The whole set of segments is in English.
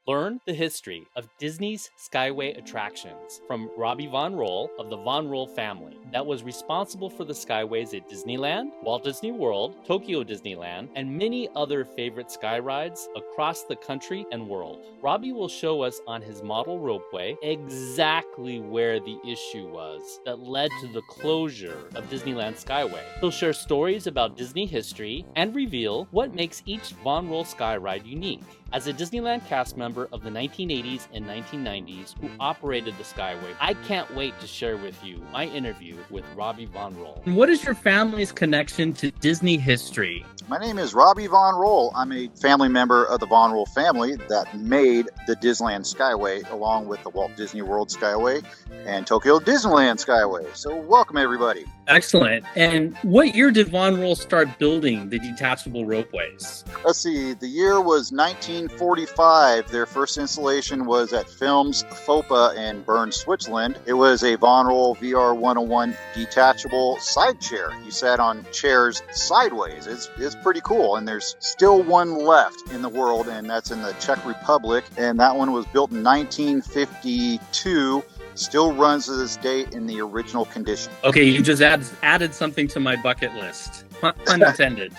Learn the history of Disney's Skyway attractions from Robbie Von Roll of the Von Roll family that was responsible for the Skyways at Disneyland, Walt Disney World, Tokyo Disneyland, and many other favorite Skyrides across the country and world. Robbie will show us on his model ropeway exactly where the issue was that led to the closure of Disneyland Skyway. He'll share stories about Disney history and reveal what makes each Von Roll Skyride unique. As a Disneyland cast member of the 1980s and 1990s who operated the Skyway, I can't wait to share with you my interview with Robbie Von Roll. What is your family's connection to Disney history? My name is Robbie Von Roll. I'm a family member of the Von Roll family that made the Disneyland Skyway along with the Walt Disney World Skyway and Tokyo Disneyland Skyway. So welcome everybody. Excellent. And what year did Von Roll start building the detachable ropeways? Let's see, the year was 1945. Their first installation was at Films FOPA in Bern, Switzerland. It was a Von Roll VR 101 detachable side chair. You sat on chairs sideways. It's pretty cool. And there's still one left in the world, and that's in the Czech Republic. And that one was built in 1952. Still runs to this day in the original condition. Okay, you just added something to my bucket list. Pun intended.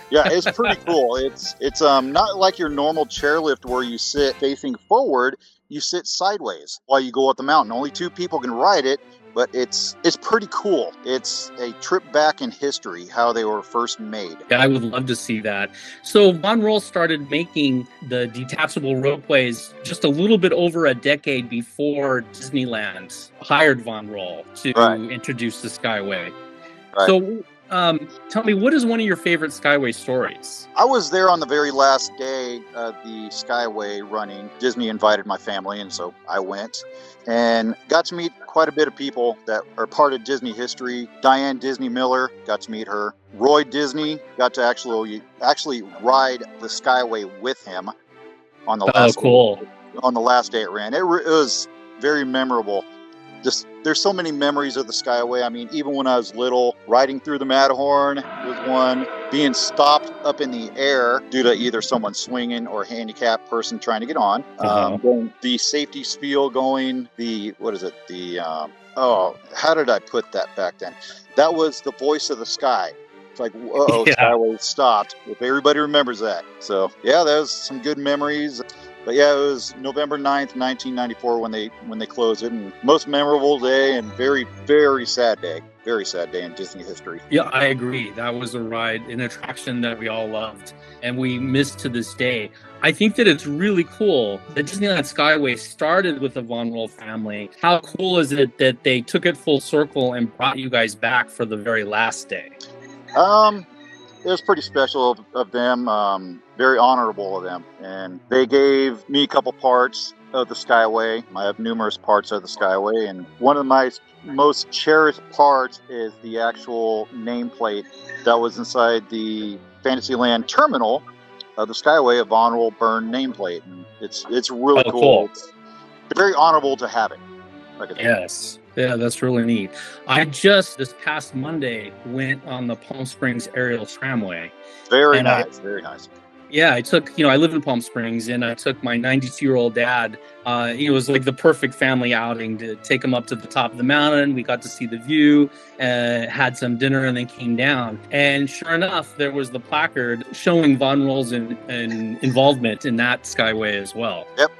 Yeah, it's pretty cool. It's not like your normal chairlift where you sit facing forward. You sit sideways while you go up the mountain. Only two people can ride it, but it's pretty cool. It's a trip back in history, how they were first made. Yeah, I would love to see that. So Von Roll started making the detachable ropeways just a little bit over a decade before Disneyland hired Von Roll to introduce the Skyway. Right. So tell me, what is one of your favorite Skyway stories? I was there on the very last day of the Skyway running. Disney invited my family, and so I went and got to meet quite a bit of people that are part of Disney history. Diane Disney Miller, got to meet her. Roy Disney, got to actually ride the Skyway with him on the last on the last day it ran. It was very memorable. Just there's so many memories of the Skyway. I mean, even when I was little, riding through the Matterhorn was one. Being stopped up in the air due to either someone swinging or a handicapped person trying to get on. The safety spiel going. How did I put that back then? That was the voice of the sky. It's like, Skyway stopped. If everybody remembers that. So yeah, that was some good memories. But yeah, it was November 9th, 1994 when they closed it, and most memorable day and very, very sad day. Very sad day in Disney history. Yeah, I agree. That was a ride, an attraction that we all loved and we miss to this day. I think that it's really cool that Disneyland Skyway started with the Von Roll family. How cool is it that they took it full circle and brought you guys back for the very last day? It was pretty special of them, very honorable of them. And they gave me a couple parts of the Skyway. I have numerous parts of the Skyway, and one of my most cherished parts is the actual nameplate that was inside the Fantasyland terminal of the Skyway, a Von Roll Bern nameplate. And it's really cool. It's very honorable to have it. Yes. Yeah, that's really neat. I just, this past Monday, went on the Palm Springs aerial tramway. Very nice. Yeah, I live in Palm Springs, and I took my 92-year-old dad. It was like the perfect family outing to take him up to the top of the mountain. We got to see the view, had some dinner, and then came down. And sure enough, there was the placard showing Von Roll's involvement in that Skyway as well. Yep.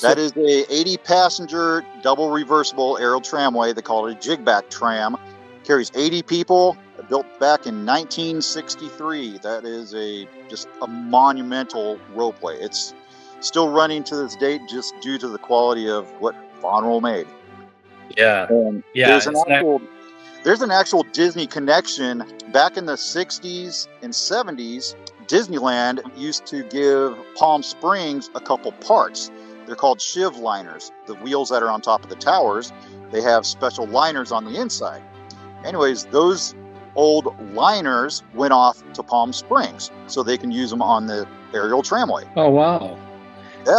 That is a 80-passenger double reversible aerial tramway. They call it a jigback tram. Carries 80 people. Built back in 1963. That is just a monumental ropeway. It's still running to this date just due to the quality of what Von Roll made. Yeah. There's an actual Disney connection. Back in the 60s and 70s, Disneyland used to give Palm Springs a couple parts. They're called shiv liners. The wheels that are on top of the towers, they have special liners on the inside. Anyways, those old liners went off to Palm Springs so they can use them on the aerial tramway. Oh, wow.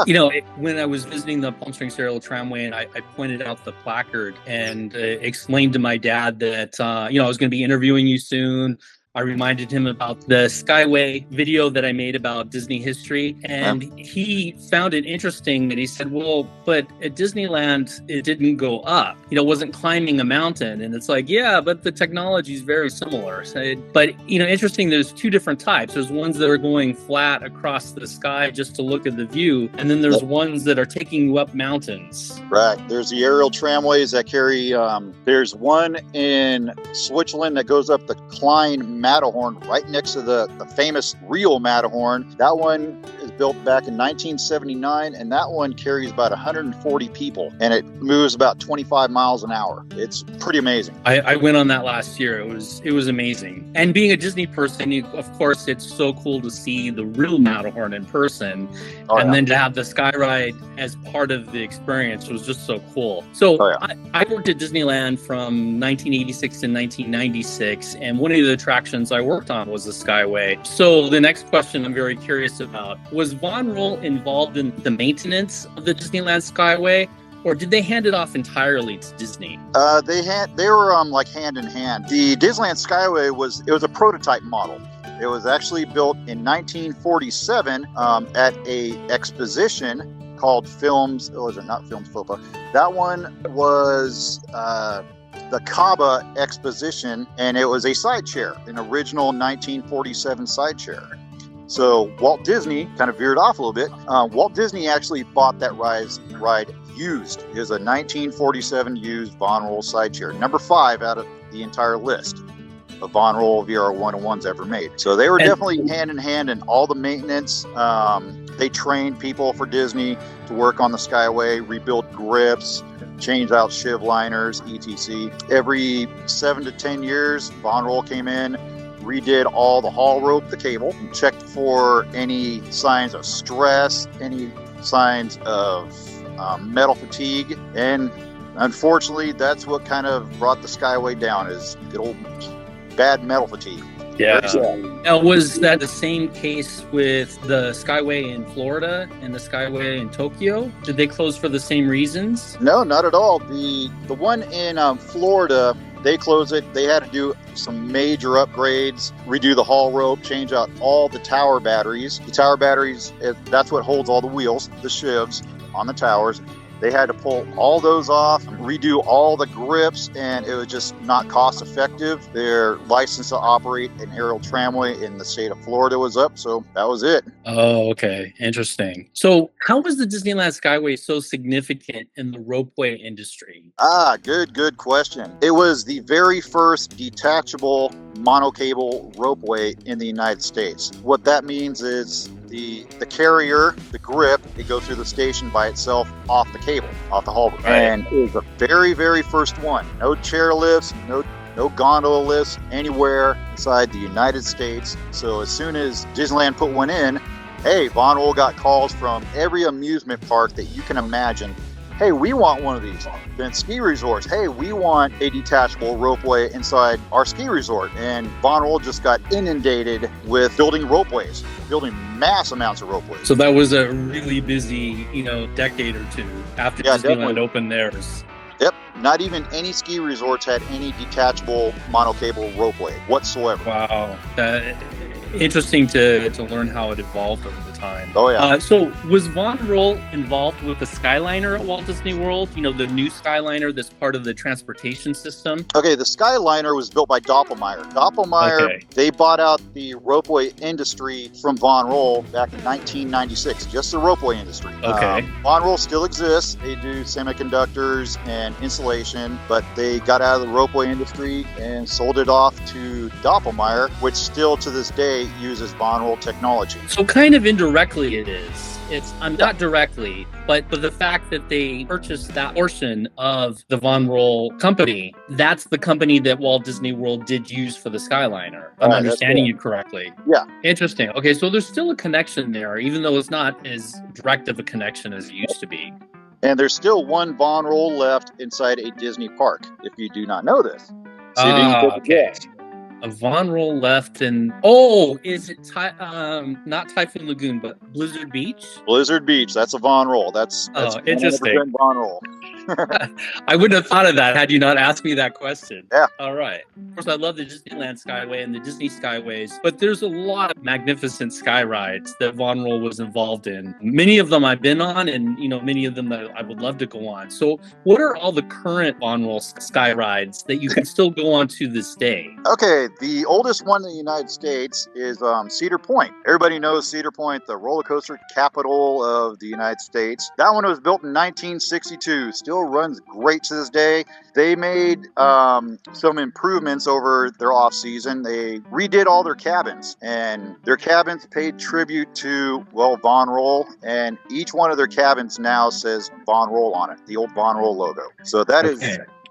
Yeah. When I was visiting the Palm Springs aerial tramway, and I pointed out the placard and explained to my dad that, I was going to be interviewing you soon. I reminded him about the Skyway video that I made about Disney history. And he found it interesting that he said, well, but at Disneyland, it didn't go up. Wasn't climbing a mountain. And it's like, yeah, but the technology is very similar. But, interesting, there's two different types. There's ones that are going flat across the sky just to look at the view. And then there's ones that are taking you up mountains. Right. There's the aerial tramways that carry, there's one in Switzerland that goes up the Klein Matterhorn right next to the famous real Matterhorn. That one is built back in 1979, and that one carries about 140 people, and it moves about 25 miles an hour. It's pretty amazing. I went on that last year. It was amazing. And being a Disney person, of course, it's so cool to see the real Matterhorn in person, then to have the Skyride as part of the experience was just so cool. So I worked at Disneyland from 1986 to 1996, and one of the attractions I worked on was the Skyway. So the next question I'm very curious about, was Von Roll involved in the maintenance of the Disneyland Skyway, or did they hand it off entirely to Disney? They were like hand in hand. The Disneyland Skyway was a prototype model. It was actually built in 1947 at a exposition called Films. Oh, is it not Films FOPA? That one was the Caba Exposition, and it was a side chair, an original 1947 side chair. So Walt Disney kind of veered off a little bit. Walt Disney actually bought that ride used. It was a 1947 used Von Roll side chair, number 5 out of the entire list of Von Roll VR 101s ever made. So they were definitely hand in hand in all the maintenance. They trained people for Disney to work on the Skyway, rebuild grips, change out shiv liners, etc. Every 7 to 10 years, Von Roll came in, redid all the haul rope, the cable, and checked for any signs of stress, any signs of metal fatigue, and unfortunately, that's what kind of brought the Skyway down, is good old bad metal fatigue. Yeah. Now, was that the same case with the Skyway in Florida and the Skyway in Tokyo? Did they close for the same reasons? No, not at all. The one in Florida, they closed it. They had to do some major upgrades, redo the haul rope, change out all the tower batteries. The tower batteries, that's what holds all the wheels, the shivs on the towers. They had to pull all those off, redo all the grips, and it was just not cost effective. Their license to operate an aerial tramway in the state of Florida was up, so that was it. Oh, okay. Interesting. So how was the Disneyland Skyway so significant in the ropeway industry? Good question. It was the very first detachable monocable ropeway in the United States. What that means is the carrier, the grip, it goes through the station by itself off the cable, off the haul rope. Right. And it was the very, very first one. No chair lifts, no gondola lifts anywhere inside the United States. So as soon as Disneyland put one in, hey, Von Roll got calls from every amusement park that you can imagine. Hey, we want one of these. Then ski resorts, hey, we want a detachable ropeway inside our ski resort. And Von Roll just got inundated with building ropeways, building mass amounts of ropeways. So that was a really busy, decade or two after Disneyland definitely opened theirs. Yep. Not even any ski resorts had any detachable monocable ropeway whatsoever. Wow. Interesting to learn how it evolved over the time. Oh, yeah. So was Von Roll involved with the Skyliner at Walt Disney World? The new Skyliner that's part of the transportation system? Okay, the Skyliner was built by Doppelmayr. Doppelmayr, They bought out the ropeway industry from Von Roll back in 1996, just the ropeway industry. Okay. Von Roll still exists. They do semiconductors and insulation, but they got out of the ropeway industry and sold it off to Doppelmayr, which still to this day uses Von Roll technology. So kind of indirectly it is. Not directly, but the fact that they purchased that portion of the Von Roll company, that's the company that Walt Disney World did use for the Skyliner. I'm understanding you correctly. Yeah. Interesting. Okay, so there's still a connection there, even though it's not as direct of a connection as it used to be. And there's still one Von Roll left inside a Disney park, if you do not know this. Okay. A Von Roll left in... is it not Typhoon Lagoon, but Blizzard Beach? Blizzard Beach. That's a Von Roll. That's interesting. Von Roll. I wouldn't have thought of that had you not asked me that question. Yeah. All right. Of course, I love the Disneyland Skyway and the Disney Skyways, but there's a lot of magnificent sky rides that Von Roll was involved in. Many of them I've been on, and many of them that I would love to go on. So, what are all the current Von Roll sky rides that you can still go on to this day? Okay, the oldest one in the United States is Cedar Point. Everybody knows Cedar Point, the roller coaster capital of the United States. That one was built in 1962. Still runs great to this day. They made some improvements over their off season. They redid all their cabins, and their cabins paid tribute to, well, Von Roll, and each one of their cabins now says Von Roll on it, the old Von Roll logo. So that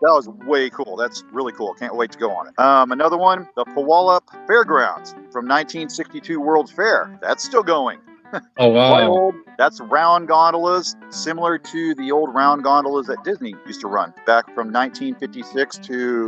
was way cool. That's really cool. Can't wait to go on it. Another one, the Puyallup Fairgrounds from 1962 World's Fair. That's still going. Oh, wow. Old. That's round gondolas, similar to the old round gondolas that Disney used to run back from 1956 to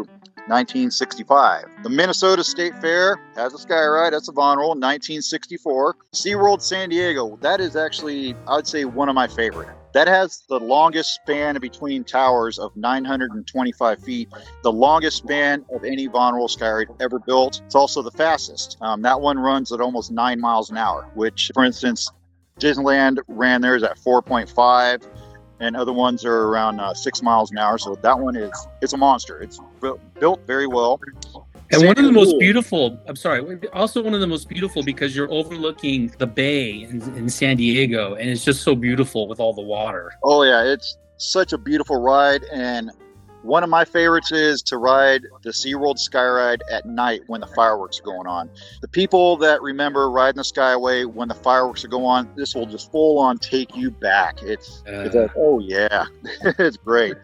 1965. The Minnesota State Fair has a Skyride. That's a Von Roll, 1964. SeaWorld San Diego. That is actually, I would say, one of my favorite. That has the longest span between towers of 925 feet, the longest span of any Von Roll Skyride ever built. It's also the fastest. That one runs at almost 9 miles an hour, which, for instance, Disneyland ran theirs at 4.5, and other ones are around 6 miles an hour. So that one it's a monster. It's built very well. And one of the most beautiful, also one of the most beautiful because you're overlooking the bay in San Diego, and it's just so beautiful with all the water. Oh, yeah, it's such a beautiful ride, and one of my favorites is to ride the SeaWorld Skyride at night when the fireworks are going on. The people that remember riding the Skyway when the fireworks are going on, this will just full on take you back. It's like, oh yeah, it's great.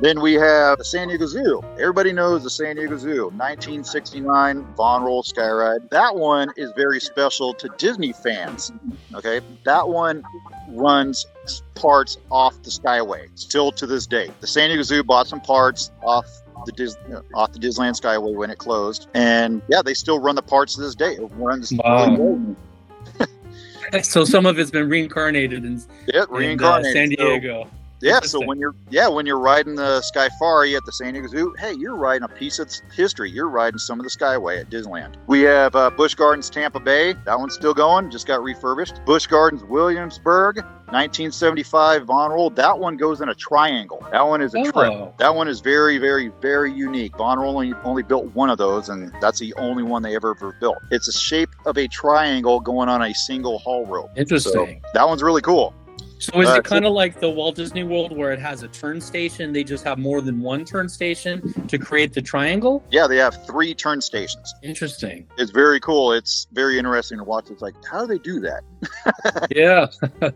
Then we have the San Diego Zoo. Everybody knows the San Diego Zoo, 1969 Von Roll Skyride. That one is very special to Disney fans. Okay, that one runs parts off the Skyway still to this day. The San Diego Zoo bought some parts off the Disneyland Skyway when it closed, and yeah, they still run the parts to this day. It runs really good. So some of it's been reincarnated in San Diego. Yeah, so when you're riding the Skyfari at the San Diego Zoo, hey, you're riding a piece of history. You're riding some of the Skyway at Disneyland. We have Busch Gardens Tampa Bay. That one's still going, just got refurbished. Busch Gardens Williamsburg, 1975 Von Roll. That one goes in a triangle. That one is a trip. That one is very, very, very unique. Von Roll only built one of those, and that's the only one they ever built. It's the shape of a triangle going on a single haul rope. Interesting. So that one's really cool. So is it kind of like the Walt Disney World where it has a turn station? They just have more than one turn station to create the triangle? Yeah, they have 3 turn stations. Interesting. It's very cool. It's very interesting to watch. It's like, how do they do that? Yeah.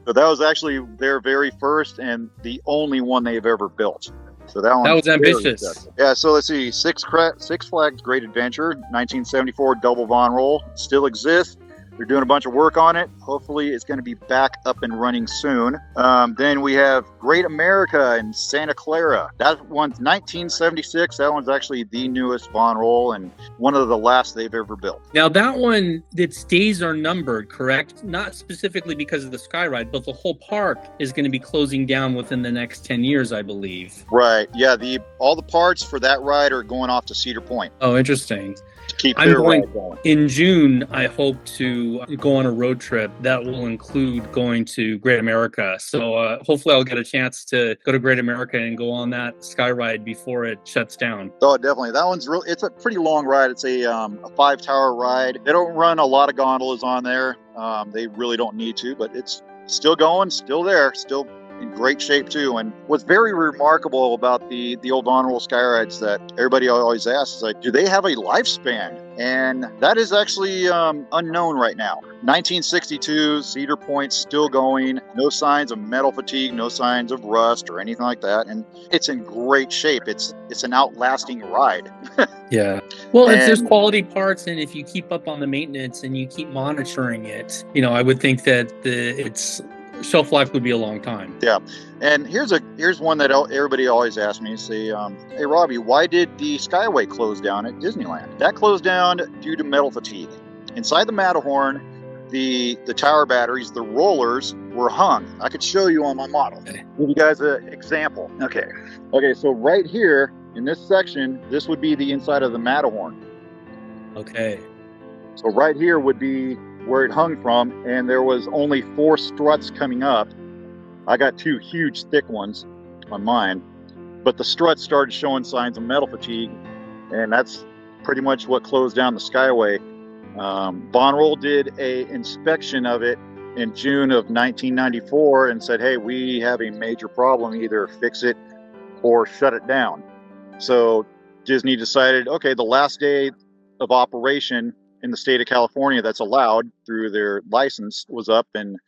So that was actually their very first and the only one they've ever built. So that was ambitious. Yeah, so let's see. Six Flags Great Adventure, 1974 double Von Roll, still exists. They're doing a bunch of work on it. Hopefully it's going to be back up and running soon. Then we have Great America in Santa Clara. That one's 1976. That one's actually the newest Von Roll and one of the last they've ever built. Now that one, its days are numbered, correct? Not specifically because of the Skyride, but the whole park is going to be closing down within the next 10 years, I believe. Right. Yeah. All the parts for that ride are going off to Cedar Point. Oh, interesting. I'm going in June. I hope to go on a road trip that will include going to Great America. So hopefully I'll get a chance to go to Great America and go on that Skyride before it shuts down. Oh, definitely. That one's it's a pretty long ride. It's a 5-tower ride. They don't run a lot of gondolas on there. They really don't need to, but it's still going, still there, still in great shape too. And what's very remarkable about the old Von Roll Skyrides that everybody always asks is like, do they have a lifespan? And that is actually unknown right now. 1962 Cedar Point still going, no signs of metal fatigue, no signs of rust or anything like that, and it's in great shape. It's an outlasting ride. Yeah. Well, if there's quality parts and if you keep up on the maintenance and you keep monitoring it, I would think that its shelf life would be a long time. Yeah. And here's one that everybody always asks me, say, hey, Robbie, why did the Skyway close down at Disneyland? That closed down due to metal fatigue. Inside the Matterhorn, the tower batteries, the rollers were hung. I could show you on my model. Okay. Give you guys an example. Okay, so right here in this section, this would be the inside of the Matterhorn. Okay. So right here would be where it hung from, and there was only 4 struts coming up. I got 2 huge thick ones on mine, but the struts started showing signs of metal fatigue, and that's pretty much what closed down the Skyway. Von Roll did a inspection of it in June of 1994 and said, hey, we have a major problem, either fix it or shut it down. So Disney decided, okay, the last day of operation in the state of California that's allowed through their license was up in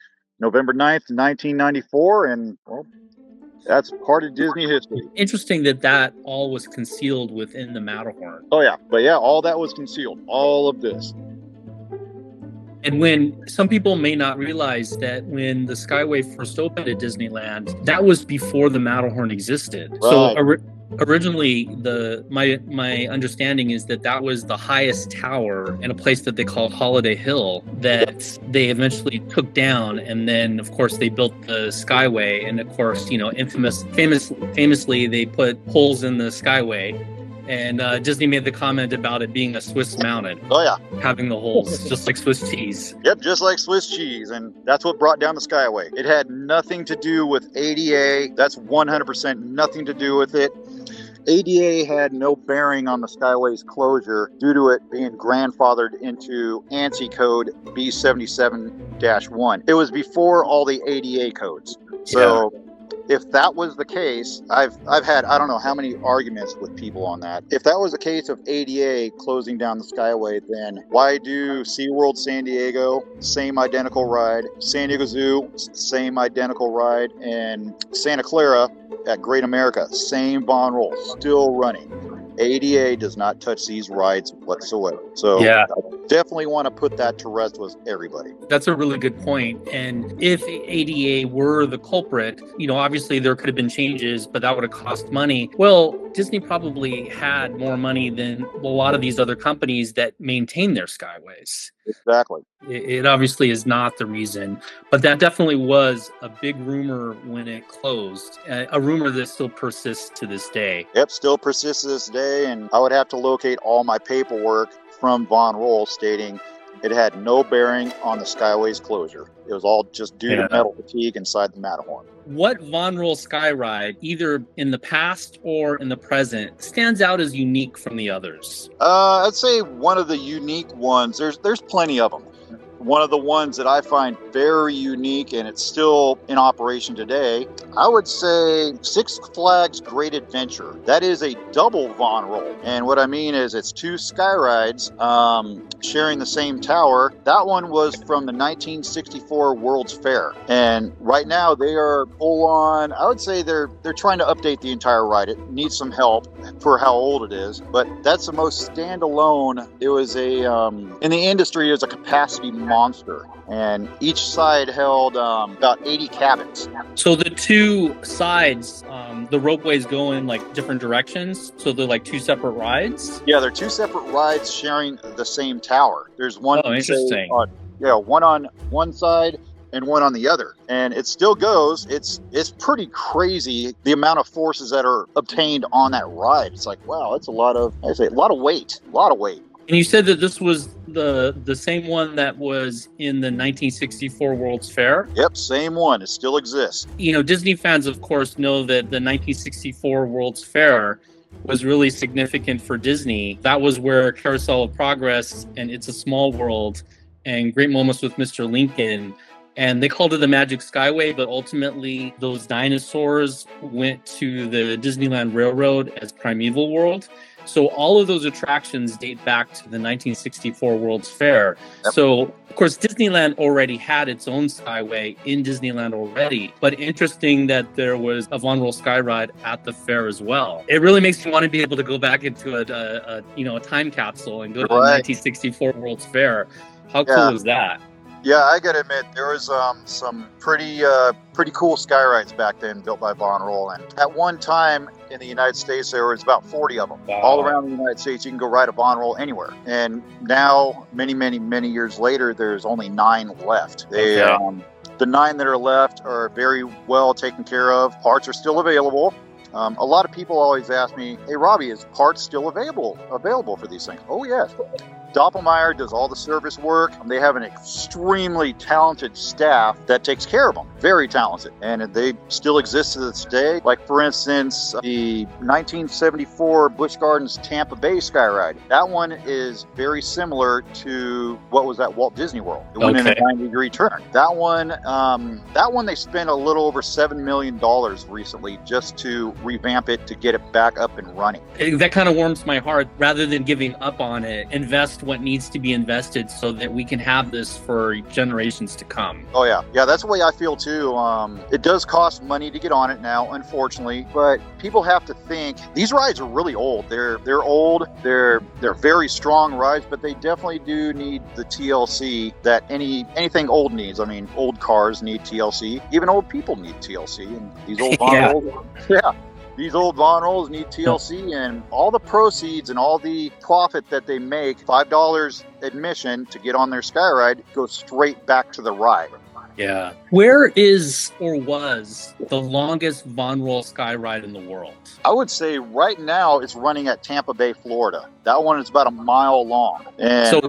November 9th, 1994, and well, that's part of Disney history. Interesting that all was concealed within the Matterhorn. Oh yeah, but yeah, all that was concealed, all of this. And when some people may not realize that when the Skyway first opened at Disneyland, that was before the Matterhorn existed. Right. So originally, my understanding is that was the highest tower in a place that they called Holiday Hill that they eventually took down, and then of course they built the Skyway, and of course famously they put holes in the Skyway. And Disney made the comment about it being a Swiss mounted. Oh yeah, having the holes, just like Swiss cheese. Yep, just like Swiss cheese, and that's what brought down the Skyway. It had nothing to do with ADA. That's 100% nothing to do with it. ADA had no bearing on the Skyway's closure due to it being grandfathered into ANSI code B77-1. It was before all the ADA codes. So. Yeah. If that was the case, I've had I don't know how many arguments with people on that. If that was the case of ADA closing down the Skyway, then why do SeaWorld San Diego, same identical ride, San Diego Zoo, same identical ride, and Santa Clara at Great America, same Von Roll, still running. ADA does not touch these rides whatsoever. So yeah. I definitely want to put that to rest with everybody. That's a really good point. And if ADA were the culprit, obviously there could have been changes, but that would have cost money. Well, Disney probably had more money than a lot of these other companies that maintain their Skyways. Exactly. It obviously is not the reason, but that definitely was a big rumor when it closed, a rumor that still persists to this day. Yep, still persists to this day, and I would have to locate all my paperwork from Von Roll stating it had no bearing on the Skyway's closure. It was all just due to metal fatigue inside the Matterhorn. What Von Roll Skyride, either in the past or in the present, stands out as unique from the others? I'd say one of the unique ones, there's plenty of them. One of the ones that I find very unique, and it's still in operation today, I would say Six Flags Great Adventure. That is a double Von Roll. And what I mean is it's 2 Skyrides sharing the same tower. That one was from the 1964 World's Fair. And right now they are full on, I would say they're trying to update the entire ride. It needs some help for how old it is. But that's the most standalone. It was in the industry, it was a capacity monster, and each side held about 80 cabins. So the 2 sides, the ropeways go in like different directions, so they're like 2 separate rides? Yeah, they're 2 separate rides sharing the same tower. There's one interesting. One on one side and one on the other, and it still goes. It's pretty crazy the amount of forces that are obtained on that ride. It's like, wow, it's a lot of weight. And you said that this was the same one that was in the 1964 World's Fair? Yep, same one. It still exists. Disney fans, of course, know that the 1964 World's Fair was really significant for Disney. That was where Carousel of Progress and It's a Small World and Great Moments with Mr. Lincoln, and they called it the Magic Skyway, but ultimately those dinosaurs went to the Disneyland Railroad as Primeval World. So all of those attractions date back to the 1964 World's Fair. Yep. So, of course, Disneyland already had its own Skyway in Disneyland already. But interesting that there was a Von Roll Skyride at the fair as well. It really makes me want to be able to go back into a time capsule and go to the 1964 World's Fair. How cool is that? Yeah, I gotta admit, there was some pretty cool Skyrides back then built by Von Roll. And at one time in the United States, there was about 40 of them. Wow. All around the United States, you can go ride a Von Roll anywhere. And now, many years later, there's only 9 left. The 9 that are left are very well taken care of. Parts are still available. A lot of people always ask me, "Hey, Robbie, is parts still available for these things?" Oh, yes. Doppelmayr does all the service work. They have an extremely talented staff that takes care of them. Very talented. And they still exist to this day. Like, for instance, the 1974 Busch Gardens Tampa Bay Skyride. That one is very similar to what was at Walt Disney World. It went in a 90-degree turn. That one they spent a little over $7 million recently just to revamp it, to get it back up and running. That kind of warms my heart. Rather than giving up on it, invest what needs to be invested so that we can have this for generations to come. Oh yeah, that's the way I feel too. It does cost money to get on it now, unfortunately, but people have to think these rides are really old. They're old. They're very strong rides, but they definitely do need the TLC that anything old needs. I mean, old cars need TLC. Even old people need TLC, and these old Von Rolls, these old Von Rolls need TLC, and all the proceeds and all the profit that they make, $5 admission to get on their Skyride, goes straight back to the ride. Yeah. Where is or was the longest Von Roll Skyride in the world? I would say right now it's running at Tampa Bay, Florida. That one is about a mile long. And so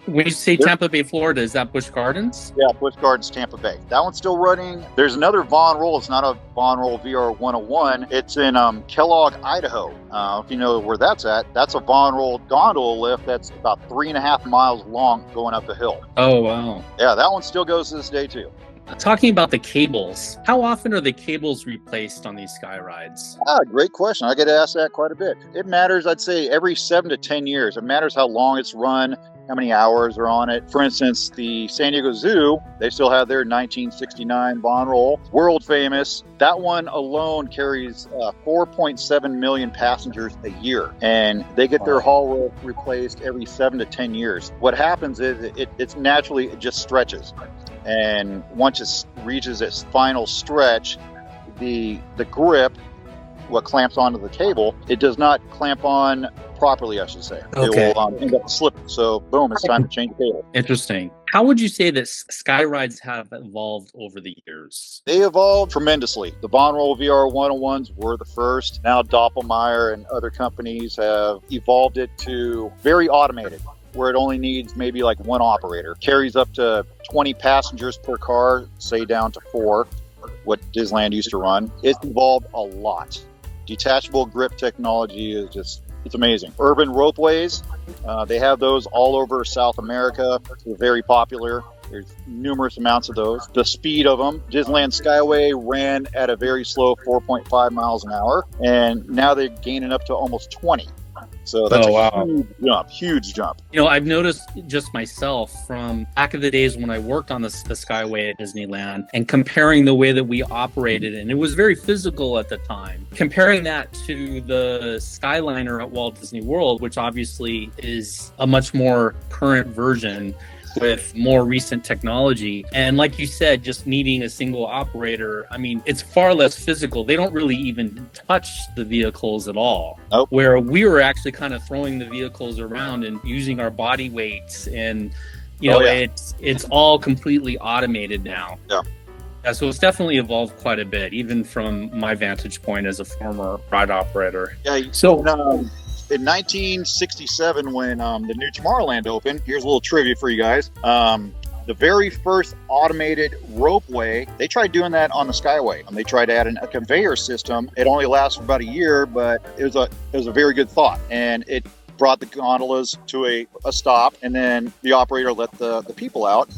when you say Tampa Bay, Florida, is that Busch Gardens? Yeah, Busch Gardens, Tampa Bay. That one's still running. There's another Von Roll. It's not a Von Roll VR 101. It's in Kellogg, Idaho. If you know where that's at, that's a Von Roll gondola lift that's about 3.5 miles long going up the hill. Oh, wow. Yeah, that one still goes to this day, too. Talking about the cables, how often are the cables replaced on these sky rides? Great question. I get asked that quite a bit. It matters, I'd say, every 7 to 10 years. It matters how long it's run, how many hours are on it. For instance, the San Diego Zoo, they still have their 1969 Von Roll, world famous. That one alone carries 4.7 million passengers a year, and they get their hull rope replaced every 7 to 10 years. What happens is it naturally just stretches. And once it reaches its final stretch, the grip, what clamps onto the cable, it does not clamp on properly, I should say. Okay. It will end up slipping. So, boom, it's time to change the cable. Interesting. How would you say that sky rides have evolved over the years? They evolved tremendously. The Von Roll VR 101s were the first. Now Doppelmayr and other companies have evolved it to very automated, where it only needs maybe like one operator. Carries up to 20 passengers per car, say down to 4, what Disneyland used to run. It's evolved a lot. Detachable grip technology is just, it's amazing. Urban ropeways, they have those all over South America. They're very popular. There's numerous amounts of those. The speed of them, Disneyland Skyway ran at a very slow 4.5 miles an hour, and now they're gaining up to almost 20. So that's huge jump. You know, I've noticed just myself from back in the days when I worked on the Skyway at Disneyland and comparing the way that we operated, and it was very physical at the time, comparing that to the Skyliner at Walt Disney World, which obviously is a much more current version with more recent technology. And like you said, just needing a single operator, I mean, it's far less physical. They don't really even touch the vehicles at all. Nope. Where we were actually kind of throwing the vehicles around and using our body weights, and it's all completely automated now. Yeah, so it's definitely evolved quite a bit, even from my vantage point as a former ride operator. Yeah. So in 1967, when the new Tomorrowland opened, here's a little trivia for you guys. The very first automated ropeway, they tried doing that on the Skyway. They tried to add a conveyor system. It only lasted for about a year, but it was a very good thought. And it brought the gondolas to a stop, and then the operator let the people out.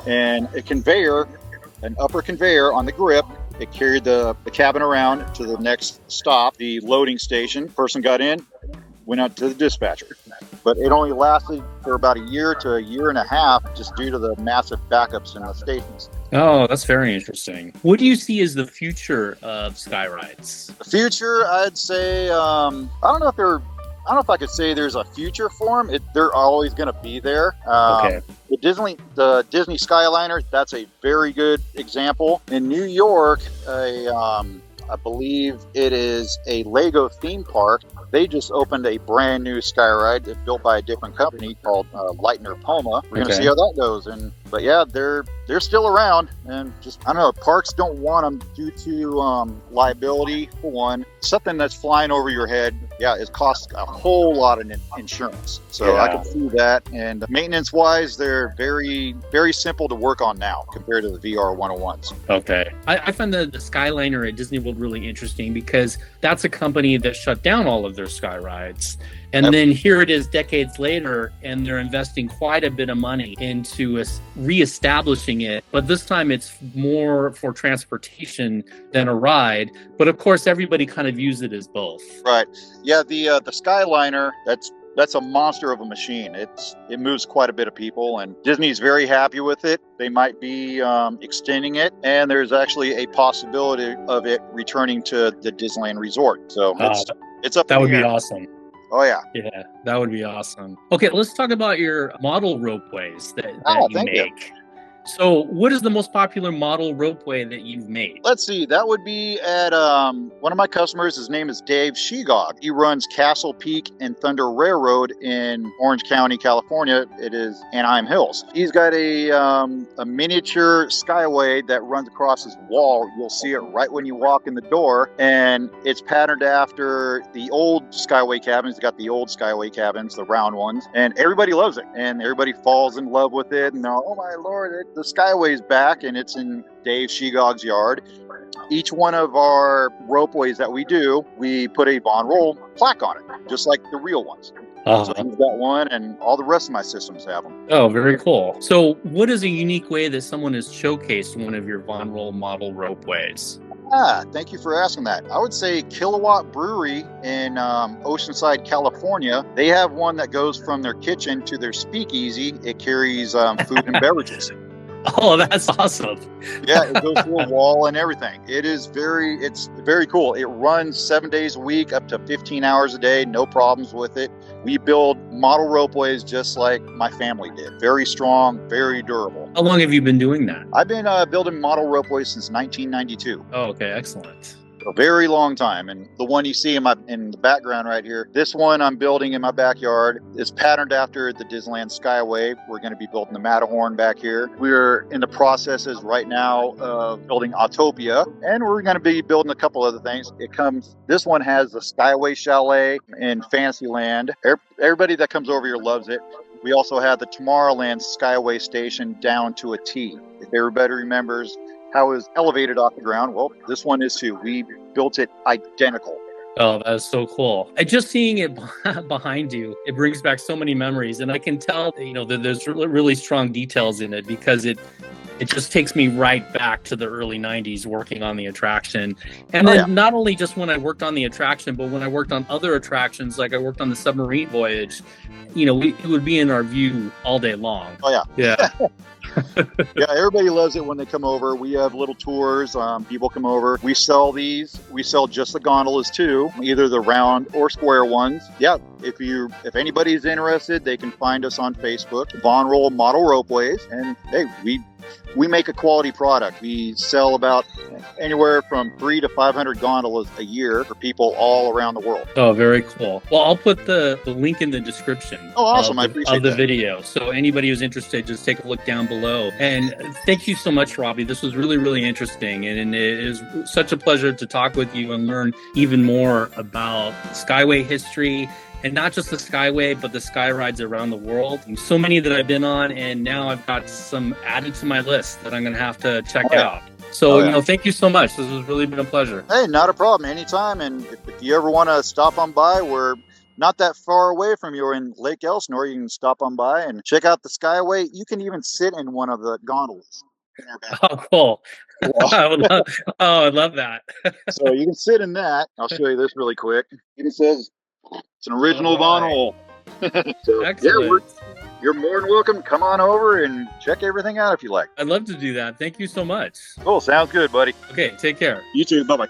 And an upper conveyor on the grip, it carried the cabin around to the next stop, the loading station. Person got in, went out to the dispatcher. But it only lasted for about a year to a year and a half, just due to the massive backups in the stations. Oh, that's very interesting. What do you see as the future of Skyrides? The future, I'd say, I don't know if I could say there's a future for them. They're always going to be there. Okay. The Disney Skyliner, that's a very good example. In New York, I believe it is a Lego theme park. They just opened a brand new Skyride that's built by a different company called Lightner Poma. We're gonna see how that goes. But yeah, they're still around, and just, I don't know, parks don't want them due to liability for one. Something that's flying over your head, yeah, it costs a whole lot of insurance. So I can see that. And maintenance wise, they're very, very simple to work on now compared to the VR 101s. Okay. I find the Skyliner at Disney World really interesting because that's a company that shut down all of their sky rides. And then here it is decades later, and they're investing quite a bit of money into reestablishing it. But this time it's more for transportation than a ride. But of course, everybody kind of views it as both. Right. Yeah, the Skyliner, that's a monster of a machine. It moves quite a bit of people, and Disney's very happy with it. They might be extending it, and there's actually a possibility of it returning to the Disneyland Resort. So it's up. That would be awesome. Oh, yeah. Yeah, that would be awesome. Okay, let's talk about your model ropeways that you make. So what is the most popular model ropeway that you've made? Let's see. That would be at one of my customers. His name is Dave Shegog. He runs Castle Peak and Thunder Railroad in Orange County, California. It is Anaheim Hills. He's got a miniature skyway that runs across his wall. You'll see it right when you walk in the door. And it's patterned after the old skyway cabins. He's got the old skyway cabins, the round ones. And everybody loves it. And everybody falls in love with it. And they're, oh my Lord, the Skyway's back, and it's in Dave Shegog's yard. Each one of our ropeways that we do, we put a Von Roll plaque on it, just like the real ones. So he's got one, and all the rest of my systems have them. Oh, very cool. So what is a unique way that someone has showcased one of your Von Roll model ropeways? Thank you for asking that. I would say Kilowatt Brewery in Oceanside, California. They have one that goes from their kitchen to their speakeasy. It carries food and beverages. Oh, that's awesome. Yeah, it goes through a wall and everything. It's very cool. It runs 7 days a week, up to 15 hours a day, no problems with it. We build model ropeways just like my family did. Very strong, very durable. How long have you been doing that? I've been building model ropeways since 1992. Oh, okay, excellent. A very long time. And the one you see in the background right here, this one I'm building in my backyard is patterned after the Disneyland Skyway. We're going to be building the Matterhorn back here. We're in the processes right now of building Autopia, and we're going to be building a couple other things. This one has the Skyway Chalet in Fantasyland. Everybody that comes over here loves it. We also have the Tomorrowland Skyway Station down to a T. If everybody remembers how it was elevated off the ground, well, this one is too. We built it identical. Oh, that is so cool. And just seeing it behind you, it brings back so many memories. And I can tell, that there's really strong details in it because it just takes me right back to the early 90s working on the attraction. And then not only just when I worked on the attraction, but when I worked on other attractions, like I worked on the submarine voyage, it would be in our view all day long. Oh, yeah. Yeah. Yeah, everybody loves it when they come over. We have little tours. People come over. We sell these. We sell just the gondolas too, either the round or square ones. Yeah, if anybody's interested, they can find us on Facebook, Von Roll Model Ropeways, and hey, we make a quality product. We sell about anywhere from 300 to 500 gondolas a year for people all around the world. Oh, very cool. Well, I'll put the link in the description. Oh, awesome. I appreciate the video. So anybody who's interested, just take a look down below. And thank you so much, Robbie. This was really, really interesting. And it is such a pleasure to talk with you and learn even more about Skyway history. And not just the Skyway, but the Skyrides around the world. So many that I've been on, and now I've got some added to my list that I'm going to have to check out. So, thank you so much. This has really been a pleasure. Hey, not a problem. Anytime. And if you ever want to stop on by, we're not that far away from you. We're in Lake Elsinore. You can stop on by and check out the Skyway. You can even sit in one of the gondolas. Oh, cool. I love that. So you can sit in that. I'll show you this really quick. It says it's an original Von Roll. So, excellent. You're more than welcome. Come on over and check everything out if you like. I'd love to do that. Thank you so much. Cool. Sounds good, buddy. Okay, take care. You too. Bye-bye.